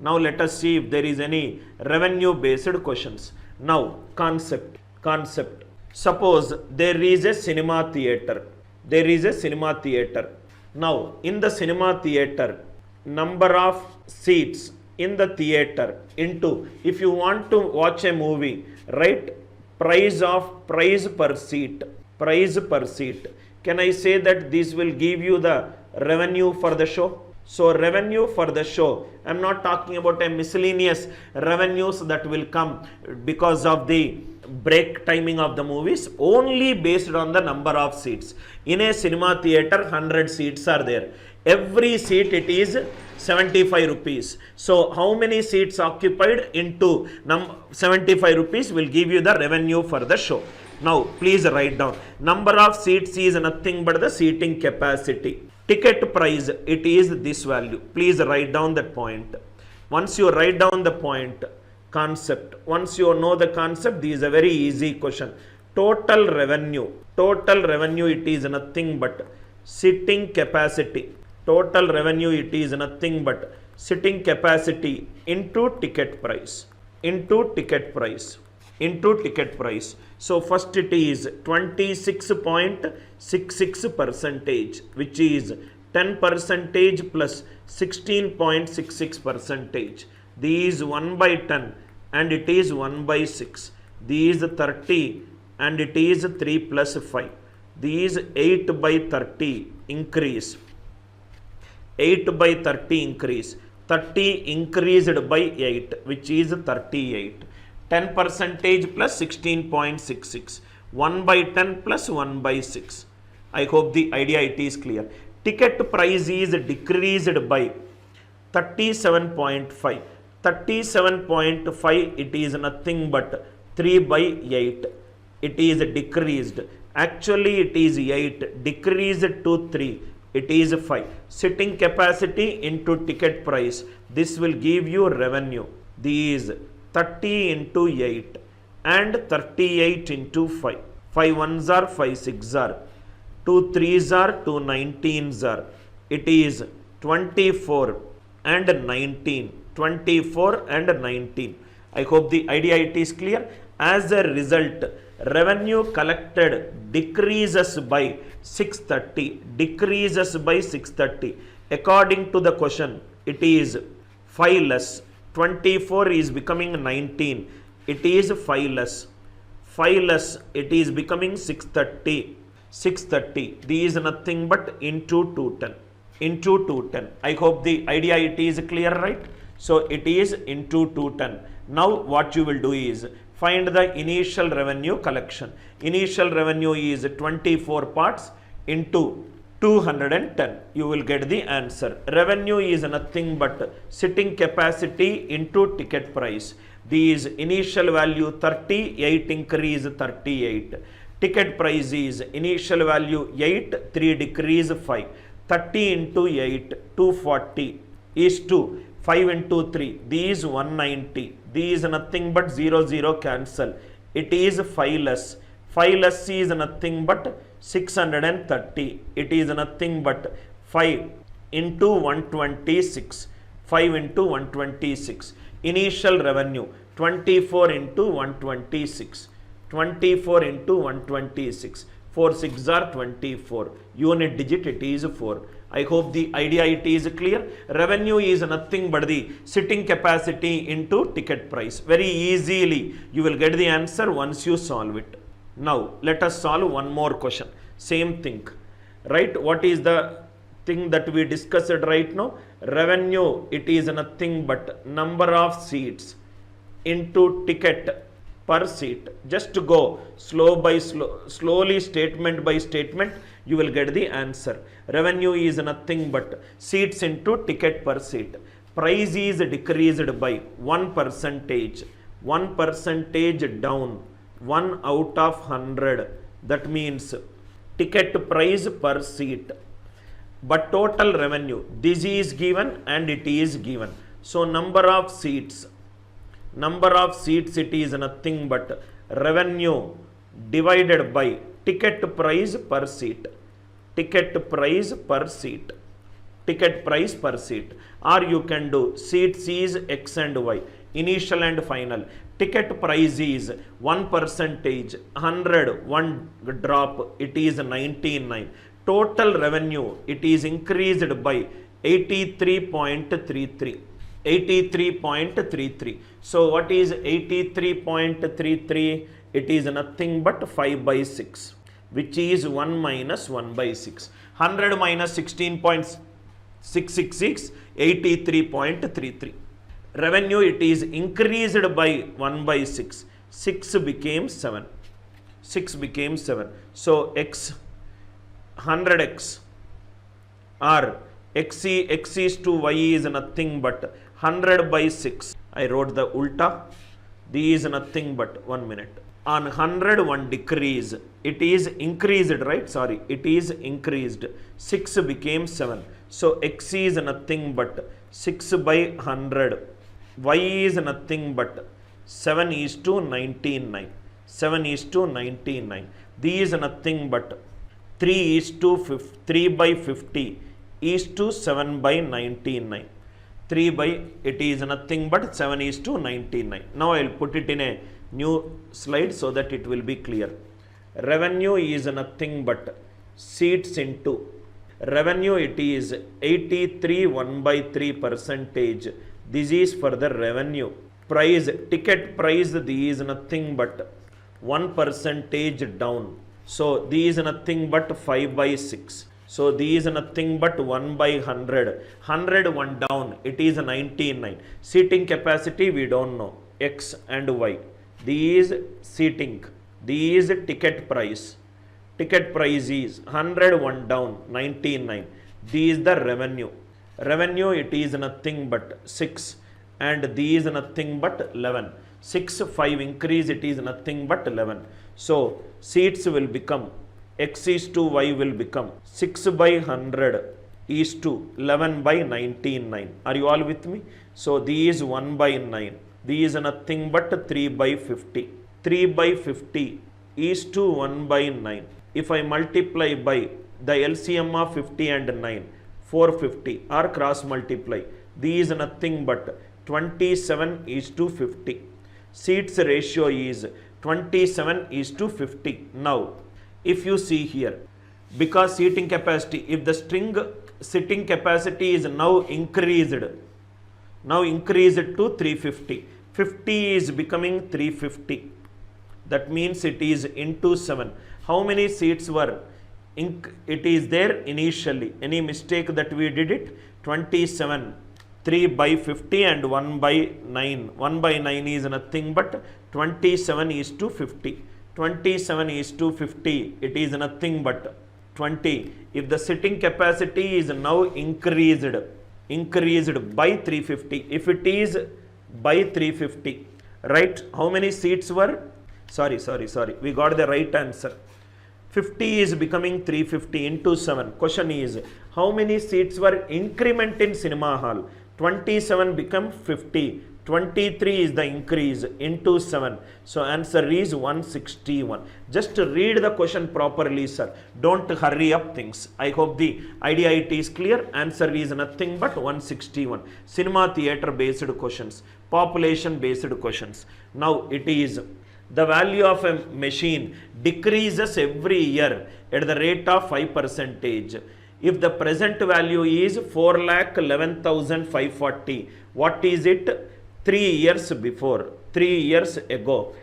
Now let us see if there is any revenue based questions. Now concept. Suppose there is a cinema theater. Now in the cinema theater, number of seats in the theater into, if you want to watch a movie, write price per seat. Can I say that this will give you the revenue for the show? So revenue for the show, I am not talking about a miscellaneous revenues that will come because of the break timing of the movies, only based on the number of seats. In a cinema theater, 100 seats are there. Every seat it is 75 rupees. So how many seats occupied into 75 rupees will give you the revenue for the show. Now please write down. Number of seats is nothing but the seating capacity. Ticket price, it is this value. Please write down that point. Once you write down the point, concept. Once you know the concept, this is a very easy question. Total revenue, it is nothing but sitting capacity. Total revenue, it is nothing but sitting capacity into ticket price. So first it is 26.66%, which is 10% plus 16.66%. These 1 by 10 and it is 1 by 6. These 30 and it is 3 plus 5. These 8 by 30 increase. 30 increased by 8, which is 38. 10% plus 16.66. 1 by 10 plus 1 by 6. I hope the idea it is clear. Ticket price is decreased by 37.5. 37.5, it is nothing but 3 by 8. It is decreased. Actually it is 8. Decreased to 3. It is 5. Sitting capacity into ticket price. This will give you revenue. These 30 into 8 and 38 into 5. 5 ones are 5 6s are. 2 3s are 2 19s are. It is 24 and 19. 24 and 19. I hope the idea it is clear. As a result, revenue collected decreases by 630. According to the question, it is 5 less. 24 is becoming 19. It is 5 less. 5 less, it is becoming 630. These is nothing but into 210. I hope the idea it is clear, right? So it is into 210. Now what you will do is find the initial revenue collection. Initial revenue is 24 parts into 210. You will get the answer. Revenue is nothing but sitting capacity into ticket price. These initial value 30, 8 increase 38. Ticket price is initial value 8, 3 decrease 5. 30 into 8, 240 is 2. 5 into 3, these 190. These nothing but 0 cancel. It is 5 less. 5 less is nothing but 630. It is nothing but 5 into 126. 5 into 126. Initial revenue 24 into 126. 24 into 126. 4 6 are 24. Unit digit it is 4. I hope the idea it is clear. Revenue is nothing but the sitting capacity into ticket price. Very easily you will get the answer once you solve it. Now let us solve one more question. Same thing, right? What is the thing that we discussed right now? Revenue, it is nothing but number of seats into ticket per seat. Just to go slowly statement by statement, you will get the answer. Revenue is nothing but seats into ticket per seat. Price is decreased by 1%. 1% down. 1 out of 100. That means ticket price per seat. But total revenue, this is given and it is given. So number of seats it is nothing but revenue divided by ticket price per seat. Ticket price per seat. ticket price per seat. Or you can do seats is X and Y, initial and final. Ticket price is 1%, 100, 1 drop, it is 99. Total revenue, it is increased by 83.33. 83.33. So what is 83.33? It is nothing but 5 by 6, which is 1 minus 1 by 6. 100 minus 16.666, 83.33. Revenue, it is increased by 1 by 6. 6 became 7. 6 became 7. So x 100x or x is to y is nothing but 100 by 6. I wrote the ulta. This is nothing but 1 minute. On 100, 1 decrease. It is increased, right? Sorry, it is increased. 6 became 7. So x is nothing but 6 by 100. Y is nothing but 7 is to 99. 7 is to 99. These is nothing but 3 is to 3 by 50 is to 7 by 99. 3 by, it is nothing but 7 is to 99. Now I will put it in a new slide so that it will be clear. Revenue is nothing but seats into revenue, it is 83 1 by 3 percentage. This is for the revenue. Price, ticket price, this is nothing but 1% down. So this is nothing but 5 by 6. So this is nothing but 1 by 100. 100 1 down, it is 99. Seating capacity we don't know, X and Y. This is seating. This is ticket price. Ticket price is 100 1 down, 99. This is the revenue. Revenue, it is nothing but 6 and this is nothing but 11. 6 5 increase, it is nothing but 11. So seats will become X is to Y will become 6 by 100 is to 11 by 99. Are you all with me? So this is 1 by 9. This is nothing but 3 by 50. 3 by 50 is to 1 by 9. If I multiply by the LCM of 50 and 9, 450 or cross multiply, this is nothing but 27 is to 50. Seats ratio is 27 is to 50. Now, if you see here, because seating capacity, if the string sitting capacity is now increased to 350, 50 is becoming 350. That means it is into 7. How many seats were it is there initially? Any mistake that we did it? 27. 3 by 50 and 1 by 9. 1 by 9 is nothing but 27 is to 50. 27 is to 50. It is nothing but 20. If the sitting capacity is now increased by 350. If it is by 350, right? How many seats were? Sorry. We got the right answer. 50 is becoming 350 into 7. Question is, how many seats were increment in cinema hall? 27 become 50. 23 is the increase into 7. So answer is 161. Just read the question properly, sir. Don't hurry up things. I hope the idea it is clear. Answer is nothing but 161. Cinema theatre based questions. Population based questions. Now it is the value of a machine decreases every year at the rate of 5%. If the present value is 4,11,540, what is it 3 years before, 3 years ago?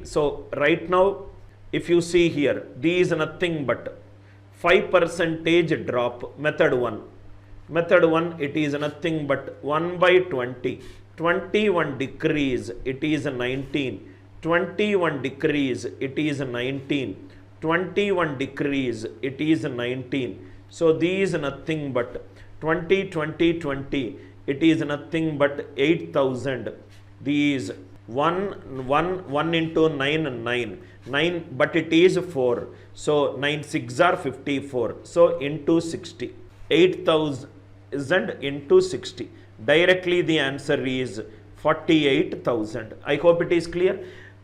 So right now, if you see here, this is nothing but 5% drop. Method 1. Method 1, it is nothing but 1 by 20. 21 decrease, it is 19. 21 decrease, it is 19. 21 decrease, it is 19. So these nothing but 20, 20, 20. It is nothing but 8,000. These 1 into 9, 9, but it is 4. So 9 6 are 54. So into 60. 8,000 into 60. Directly the answer is 48,000. I hope it is clear.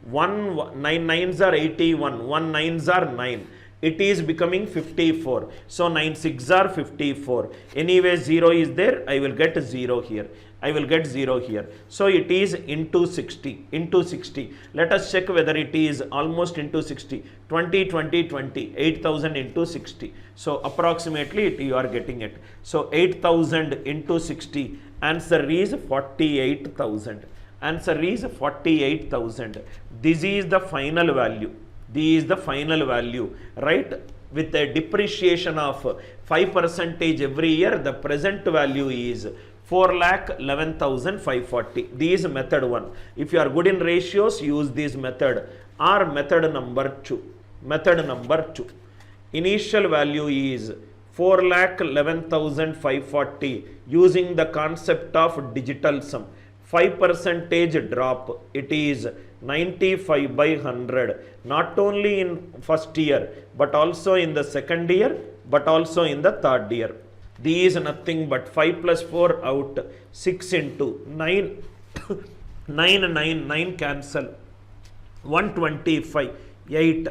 9 nines are 81, 1 nines are 9. it is becoming 54. So 9 6 are 54. Anyway 0 is there, I will get 0 here. I will get 0 here. So it is into 60. Into 60. Let us check whether it is almost into 60. 20, 20, 20. 8,000 into 60. So approximately you are getting it. So 8,000 into 60. Answer is 48,000. Answer is 48,000. This is the final value. This is the final value, right? With a depreciation of 5% every year, the present value is 4,11,540. This is method 1. If you are good in ratios, use this method, or method number 2. Method number 2. Initial value is 4,11,540 using the concept of digital sum. 5% drop, it is 95 by 100, not only in first year, but also in the second year, but also in the third year. These is nothing but 5 plus 4 out, 6 into 9, 9, 9, 9 cancel, 125, 8,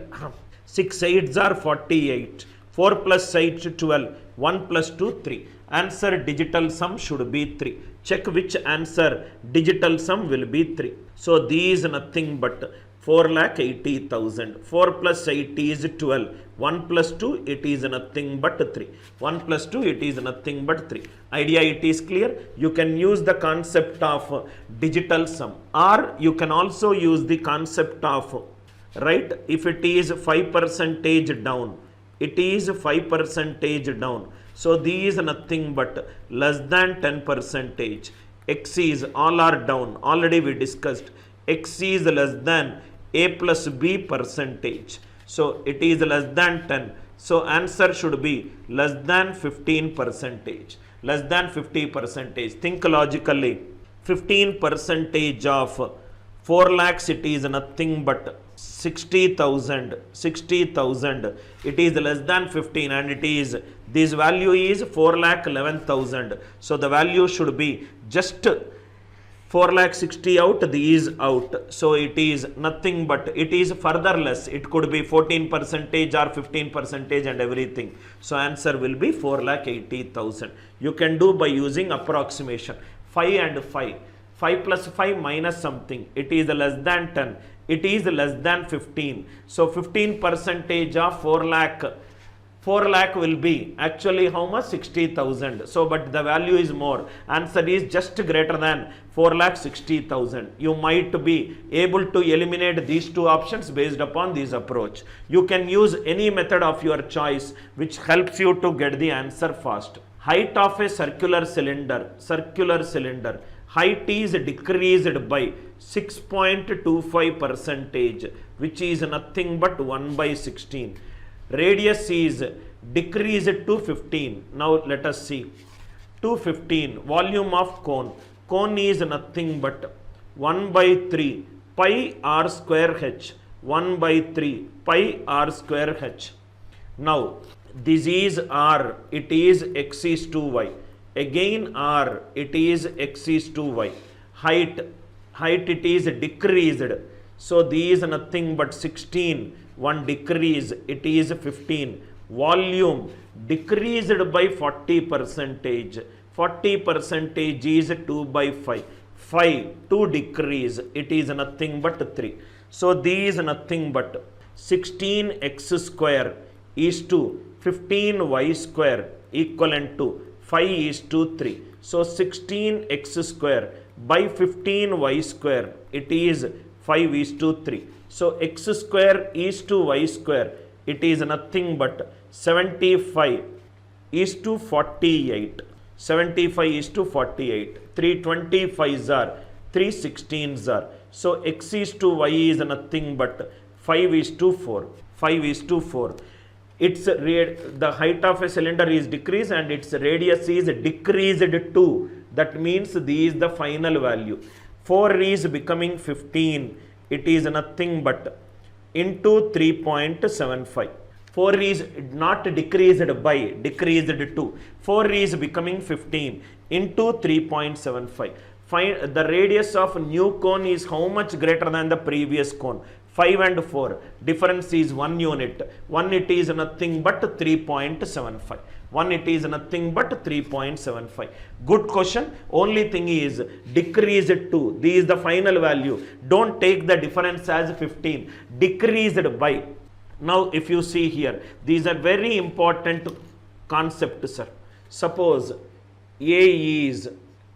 6 8s are 48, 4 plus 8 12, 1 plus 2 3. Answer digital sum should be 3. Check which answer digital sum will be 3. So these nothing but 4,80,000. 4 plus 8 is 12. 1 plus 2 it is nothing but 3. 1 plus 2 it is nothing but 3. Idea it is clear. You can use the concept of digital sum, or you can also use the concept of, right, if it is 5% down, it is 5% down. So these nothing but less than 10%. X is all are down. Already we discussed. X is less than A plus B percentage. So it is less than 10. So answer should be less than 15%. Less than 50%. Think logically. 15% of 4 lakhs, it is nothing but 60,000. 60,000. It is less than 15, and it is, this value is 4,11,000. So the value should be just 4,60,000 out, these out. So it is nothing but, it is further less. It could be 14% or 15% and everything. So answer will be 4,80,000. You can do by using approximation. 5 and 5. 5 plus 5 minus something. It is less than 10. It is less than 15. So 15% of 4 lakh. 4 lakh will be actually how much? 60,000. So but the value is more. Answer is just greater than 4,60,000. You might be able to eliminate these two options based upon this approach. You can use any method of your choice which helps you to get the answer fast. Height of a circular cylinder. Height is decreased by 6.25%, which is nothing but 1 by 16. Radius is decreased to 15. Now let us see. To 15. Volume of cone. Cone is nothing but 1 by 3 pi r square h. 1 by 3 pi r square h. Now this is r. It is x is to y. Again r, it is x is to y. Height it is decreased. So these nothing but 16. 1 decrease, it is 15. Volume decreased by 40%. 40% is 2 by 5. 5, 2 decrease, it is nothing but 3. So these nothing but 16x square is to 15y square equivalent to 5 is to 3. So 16x square by 15y square, it is 5 is to 3. So x square is to y square, it is nothing but 75 is to 48. 75 is to 48. 325s are, 316s are. So x is to y is nothing but 5 is to 4. 5 is to 4. Its the height of a cylinder is decreased and its radius is decreased to. That means this is the final value. 4 is becoming 15. It is nothing but into 3.75. 4 is not decreased by, decreased to. 4 is becoming 15 into 3.75. Find the radius of new cone is how much greater than the previous cone. 5 and 4. Difference is 1 unit. 1 it is nothing but 3.75. 1 it is nothing but 3.75. Good question. Only thing is decrease it to. This is the final value. Don't take the difference as 15. Decrease it by. Now if you see here, these are very important concept, sir. Suppose A is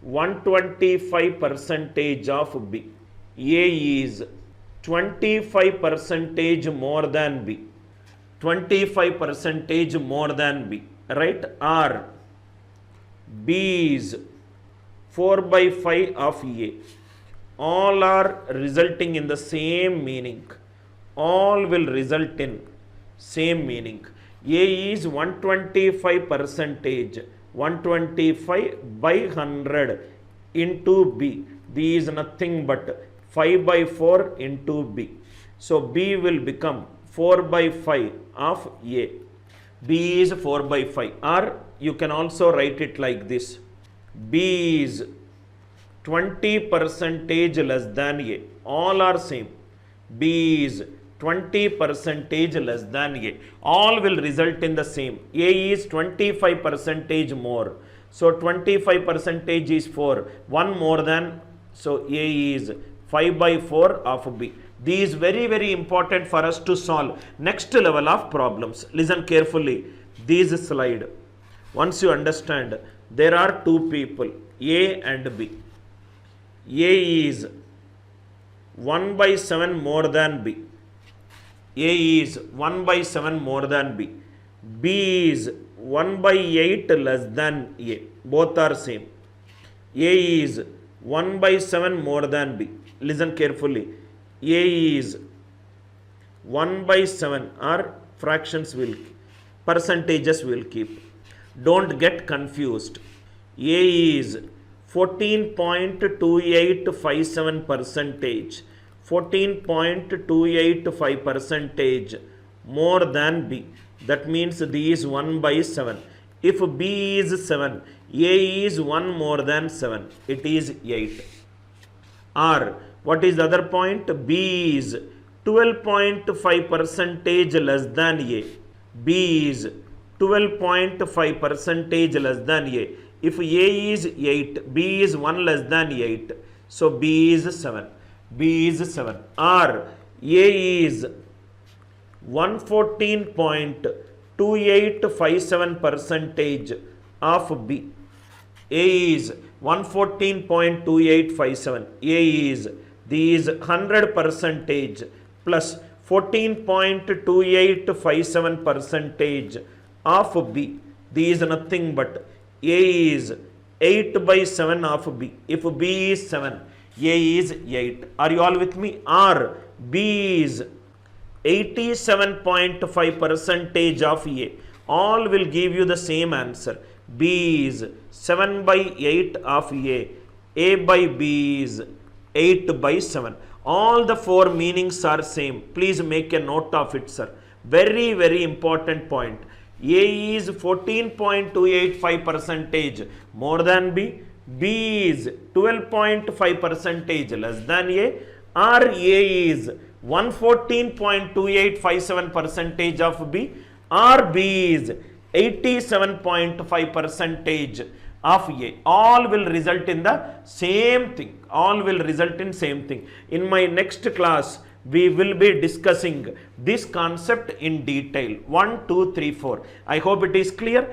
125% of B. A is 25% more than B. 25% more than B. Right? Or B is 4 by 5 of A. All are resulting in the same meaning. All will result in same meaning. A is 125%, 125 by 100 into B. B is nothing but 5 by 4 into B. So B will become 4 by 5 of A. B is 4 by 5. Or you can also write it like this. B is 20% less than A. All are same. B is 20% less than A. All will result in the same. A is 25% more. So 25% is 4. 1 more than. So A is 5 by 4 of B. These very, very important for us to solve next level of problems. Listen carefully. This slide. Once you understand, there are two people, A and B. A is 1 by 7 more than B. A is 1 by 7 more than B. B is 1 by 8 less than A. Both are same. A is 1 by 7 more than B. Listen carefully. A is 1 by 7 or fractions will, percentages will keep. Don't get confused. A is 14.2857%. 14.285% more than B. That means D is 1 by 7. If B is 7, A is 1 more than 7. It is 8. Or what is the other point? B is 12.5% less than A. B is 12.5% less than A. If A is 8, B is 1 less than 8. So B is 7. B is 7. Or A is 114.2857% of B. A is 114.2857. A is these 100% plus 14.2857% of B. These is nothing but A is 8 by 7 of B. If B is 7, A is 8. Are you all with me? Or B is 87.5% of A. All will give you the same answer. B is 7 by 8 of A. A by B is 8 by 7. All the four meanings are same. Please make a note of it, sir. Very, very important point. A is 14.285% more than B. B is 12.5% less than A. Or A is 114.2857% of B. Or B is 87.5% of A. All will result in the same thing. All will result in same thing. In my next class, we will be discussing this concept in detail. 1, 2, 3, 4. I hope it is clear.